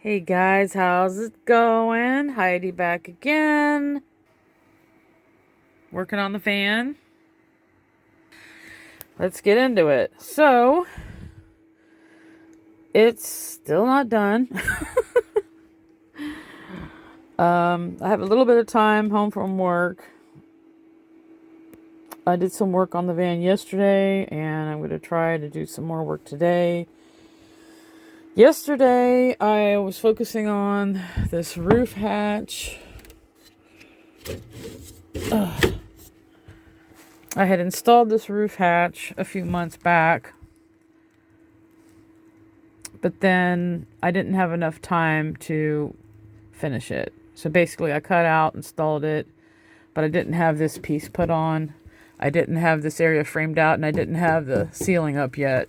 Hey guys, how's it going? Heidi back again. Working on the fan. Let's get into it. So, it's still not done. I have a little bit of time home from work. I did some work on the van yesterday, and I'm going to try to do some more work today. Yesterday, I was focusing on this roof hatch. I had installed this roof hatch a few months back, but then I didn't have enough time to finish it. So basically, I cut out, installed it, but I didn't have this piece put on. I didn't have this area framed out, and I didn't have the ceiling up yet.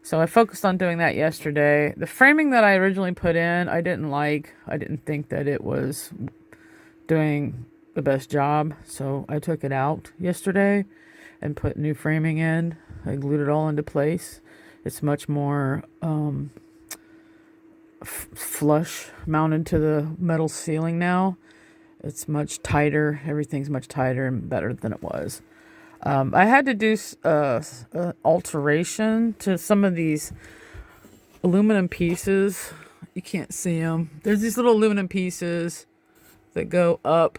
So I focused on doing that yesterday. The framing that I originally put in, I didn't like. I didn't think that it was doing the best job. So I took it out yesterday and put new framing in. I glued it all into place. It's much more flush mounted to the metal ceiling now. It's much tighter. Everything's much tighter and better than it was. I had to do alteration to some of these aluminum pieces. You can't see them. There's these little aluminum pieces that go up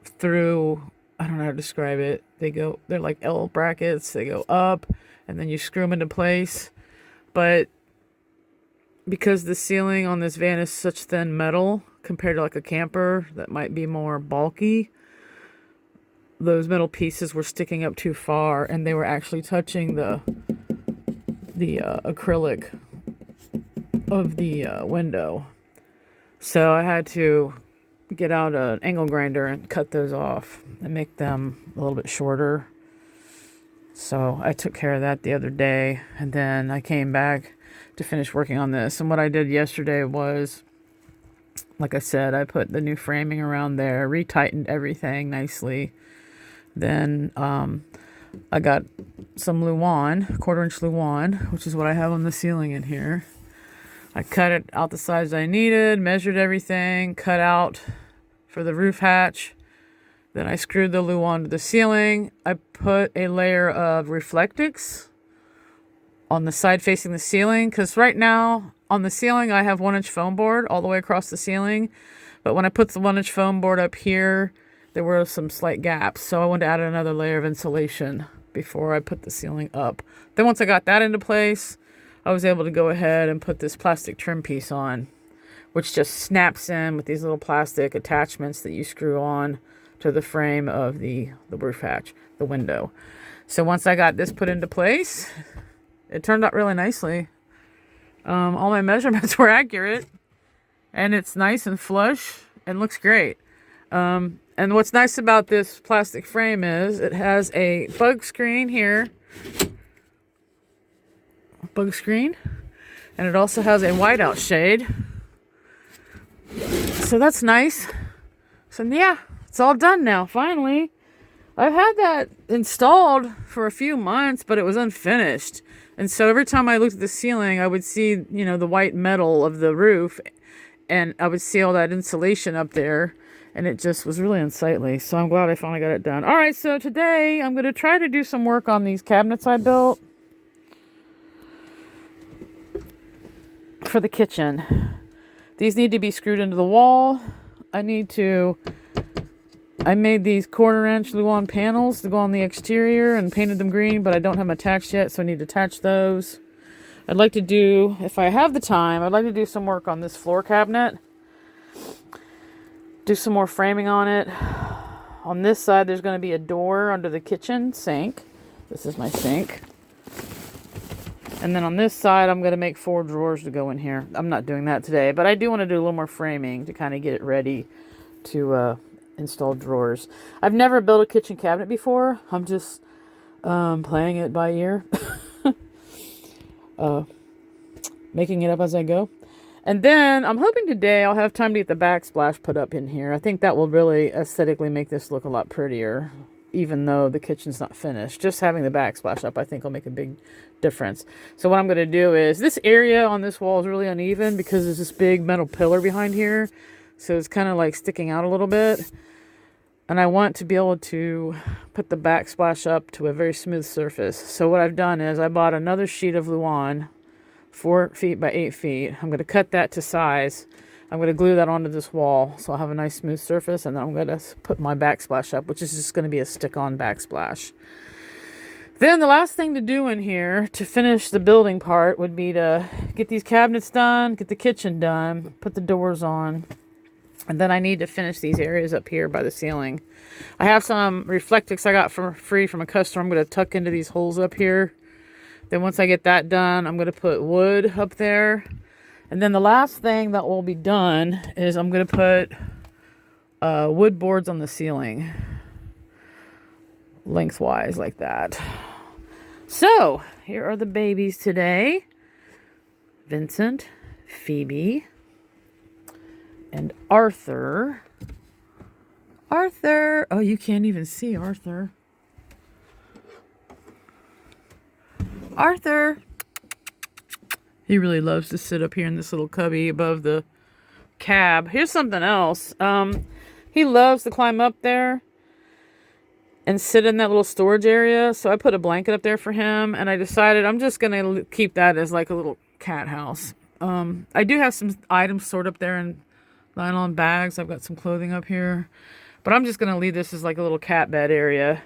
through, I don't know how to describe it. They're like L brackets. They go up and then you screw them into place. But because the ceiling on this van is such thin metal compared to like a camper that might be more bulky, those metal pieces were sticking up too far and they were actually touching the acrylic of the window. So I had to get out an angle grinder and cut those off and make them a little bit shorter. So I took care of that the other day, and then I came back to finish working on this. And what I did yesterday was, like I said, I put the new framing around there, retightened everything nicely. Then I got some Luan, 1/4 inch Luan, which is what I have on the ceiling in here. I cut it out the size I needed, measured everything, cut out for the roof hatch. Then I screwed the Luan to the ceiling. I put a layer of Reflectix on the side facing the ceiling, because right now on the ceiling I have 1-inch foam board all the way across the ceiling. But when I put the 1-inch foam board up here, there were some slight gaps. So I wanted to add another layer of insulation before I put the ceiling up. Then once I got that into place, I was able to go ahead and put this plastic trim piece on, which just snaps in with these little plastic attachments that you screw on to the frame of the roof hatch, the window. So once I got this put into place, it turned out really nicely. All my measurements were accurate, and it's nice and flush and looks great. And what's nice about this plastic frame is it has a bug screen here. Bug screen. And it also has a whiteout shade. So that's nice. So yeah, it's all done now, finally. I've had that installed for a few months, but it was unfinished. And so every time I looked at the ceiling, I would see, the white metal of the roof, and I would see all that insulation up there. And it just was really unsightly. So I'm glad I finally got it done. All right, so today I'm going to try to do some work on these cabinets I built for the kitchen. These need to be screwed into the wall. I made these 1/4 inch Luan panels to go on the exterior and painted them green, but I don't have them attached yet, so I need to attach those. I'd like to do, if I have the time, I'd like to do some work on this floor cabinet. Do some more framing on it. On this side, there's going to be a door under the kitchen sink. This is my sink. And then on this side, I'm going to make 4 drawers to go in here. I'm not doing that today, but I do want to do a little more framing to kind of get it ready to install drawers. I've never built a kitchen cabinet before. I'm just playing it by ear. Making it up as I go. And then I'm hoping today I'll have time to get the backsplash put up in here. I think that will really aesthetically make this look a lot prettier. even though the kitchen's not finished. Just having the backsplash up, I think, will make a big difference. So what I'm going to do is, this area on this wall is really uneven because there's this big metal pillar behind here. So it's kind of like sticking out a little bit. And I want to be able to put the backsplash up to a very smooth surface. So what I've done is I bought another sheet of Luan, 4 feet by 8 feet. I'm going to cut that to size. I'm going to glue that onto this wall so I'll have a nice smooth surface, and then I'm going to put my backsplash up, which is just going to be a stick-on backsplash. Then the last thing to do in here to finish the building part would be to get these cabinets done, get the kitchen done, put the doors on, and then I need to finish these areas up here by the ceiling. I have some Reflectix I got for free from a customer. I'm going to tuck into these holes up here. Then once I get that done, I'm going to put wood up there. And then the last thing that will be done is I'm going to put wood boards on the ceiling. Lengthwise like that. So, here are the babies today. Vincent, Phoebe, and Arthur. Arthur! Oh, you can't even see Arthur. Arthur! He really loves to sit up here in this little cubby above the cab. Here's something else. He loves to climb up there and sit in that little storage area. So I put a blanket up there for him, and I decided I'm just going to keep that as like a little cat house. I do have some items stored up there in nylon bags. I've got some clothing up here, but I'm just going to leave this as like a little cat bed area.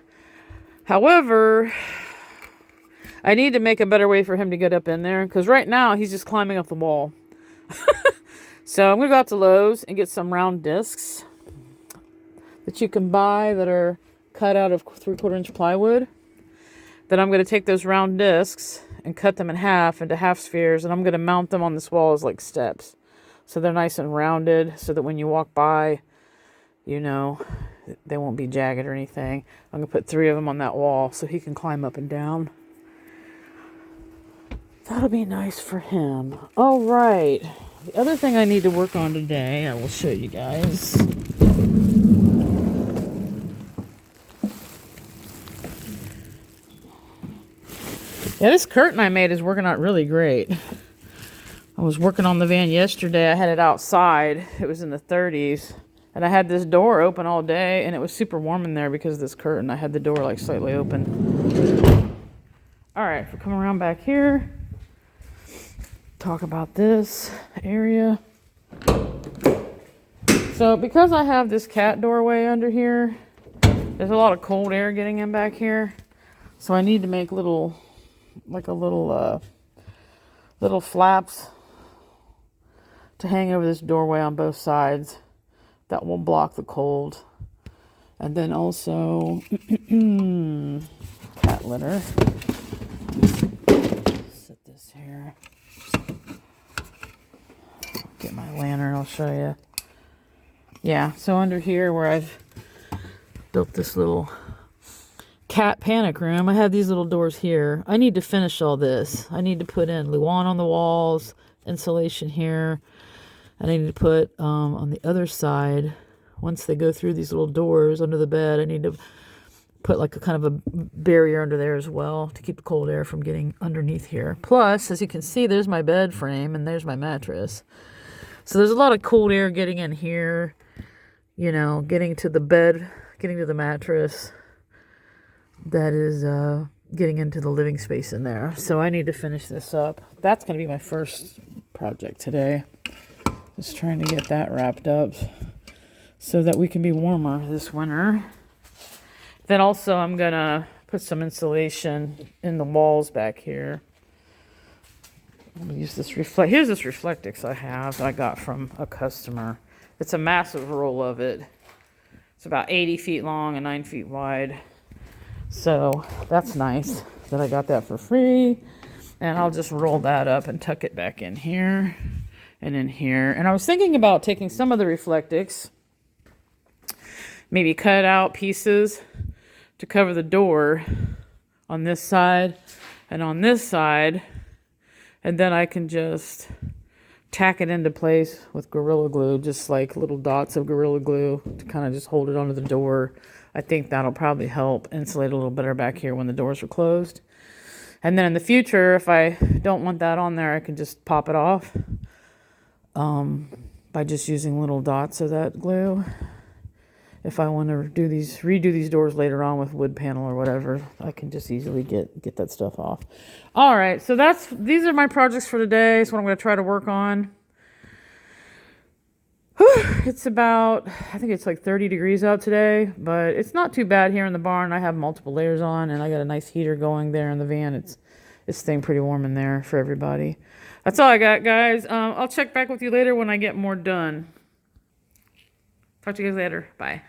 However, I need to make a better way for him to get up in there, because right now he's just climbing up the wall. So I'm going to go out to Lowe's and get some round discs that you can buy that are cut out of 3/4 inch plywood. Then I'm going to take those round discs and cut them in half into half spheres, and I'm going to mount them on this wall as like steps. So they're nice and rounded so that when you walk by, you know, they won't be jagged or anything. I'm going to put 3 of them on that wall so he can climb up and down. That'll be nice for him. All right. The other thing I need to work on today, I will show you guys. Yeah, this curtain I made is working out really great. I was working on the van yesterday. I had it outside. It was in the 30s. And I had this door open all day, and it was super warm in there because of this curtain. I had the door like slightly open. All right, if we come around back here, talk about this area. So because I have this cat doorway under here, there's a lot of cold air getting in back here. So I need to make little flaps to hang over this doorway on both sides that will block the cold. And then also cat litter. Set this here. Get my lantern, I'll show you. Yeah, so under here where I've built this little cat panic room, I have these little doors here. I need to finish all this. I need to put in Luan on the walls, insulation here. I need to put on the other side, once they go through these little doors under the bed, I need to put like a kind of a barrier under there as well to keep the cold air from getting underneath here. Plus, as you can see, there's my bed frame and there's my mattress. So there's a lot of cold air getting in here, you know, getting to the bed, getting to the mattress. That is getting into the living space in there. So I need to finish this up. That's going to be my first project today. Just trying to get that wrapped up so that we can be warmer this winter. Then also I'm going to put some insulation in the walls back here. I'm going to use this here's this Reflectix I have that I got from a customer. It's a massive roll of it. It's about 80 feet long and 9 feet wide. So that's nice that I got that for free. And I'll just roll that up and tuck it back in here and in here. And I was thinking about taking some of the Reflectix, maybe cut out pieces to cover the door on this side and on this side. And then I can just tack it into place with Gorilla Glue, just like little dots of Gorilla Glue to kind of just hold it onto the door. I think that'll probably help insulate a little better back here when the doors are closed. And then in the future, if I don't want that on there, I can just pop it off by just using little dots of that glue. If I want to redo these doors later on with wood panel or whatever, I can just easily get that stuff off. All right, so these are my projects for today. It's what I'm going to try to work on. It's about, I think it's like 30 degrees out today, but it's not too bad here in the barn. I have multiple layers on, and I got a nice heater going there in the van. It's staying pretty warm in there for everybody. That's all I got, guys. I'll check back with you later when I get more done. Talk to you guys later. Bye.